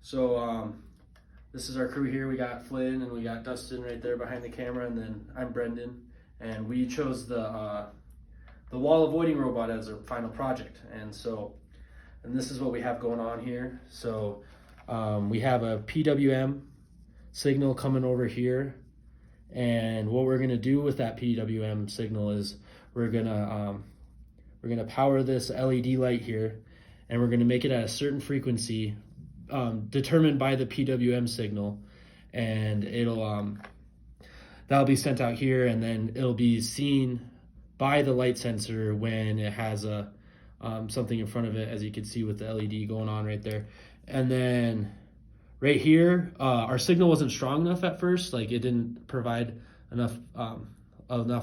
This is our crew here. We got Flynn and we got Dustin right there behind the camera, and then I'm Brendan. And we chose the wall avoiding robot as our final project. And this is what we have going on here. So we have a PWM signal coming over here. And what we're gonna do with that PWM signal is we're gonna power this LED light here, and we're gonna make it at a certain frequency determined by the PWM signal, and that'll be sent out here, and then it'll be seen by the light sensor when it has a something in front of it, as you can see with the LED going on right there. And then right here, our signal wasn't strong enough at first, like it didn't provide enough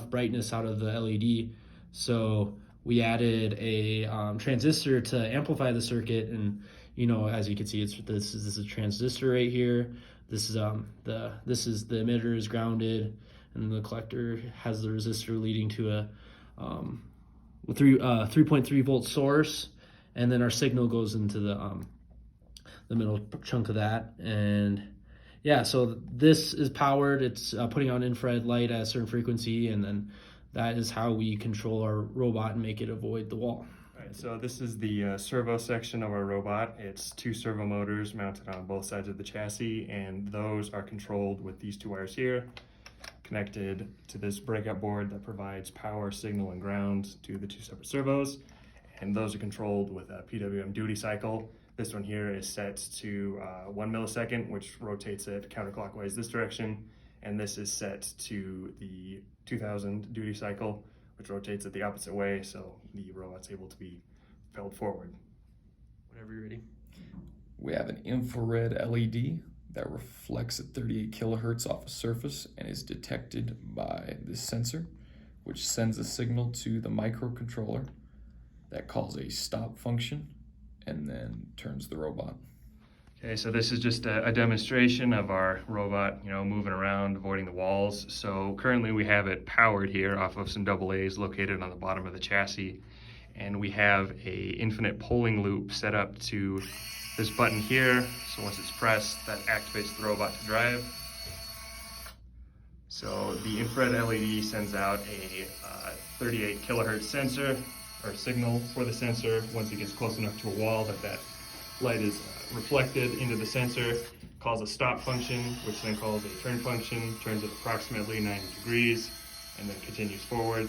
brightness out of the LED, so we added a transistor to amplify the circuit. And as you can see, this is a transistor right here. This is the emitter is grounded, and the collector has the resistor leading to a 3.3 volt source, and then our signal goes into the middle chunk of that. And yeah, so this is powered. It's putting on infrared light at a certain frequency, and then that is how we control our robot and make it avoid the wall. All right, so this is the servo section of our robot. It's 2 servo motors mounted on both sides of the chassis, and those are controlled with these 2 wires here, connected to this breakout board that provides power, signal, and ground to the 2 separate servos. And those are controlled with a PWM duty cycle. This one here is set to 1 millisecond, which rotates it counterclockwise this direction. And this is set to the 2000 duty cycle, which rotates it the opposite way, so the robot's able to be propelled forward. Whenever you're ready. We have an infrared LED that reflects at 38 kilohertz off a surface and is detected by this sensor, which sends a signal to the microcontroller that calls a stop function and then turns the robot. Okay, so this is just a demonstration of our robot, moving around, avoiding the walls. So currently we have it powered here off of some AA's located on the bottom of the chassis. And we have a infinite polling loop set up to this button here. So once it's pressed, that activates the robot to drive. So the infrared LED sends out a 38 kilohertz sensor or signal for the sensor. Once it gets close enough to a wall that light is reflected into the sensor, calls a stop function, which then calls a turn function, turns it approximately 90 degrees, and then continues forward.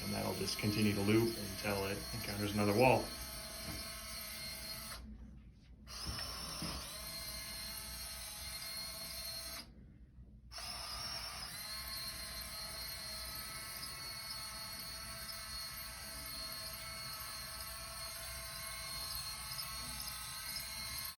And that'll just continue to loop until it encounters another wall.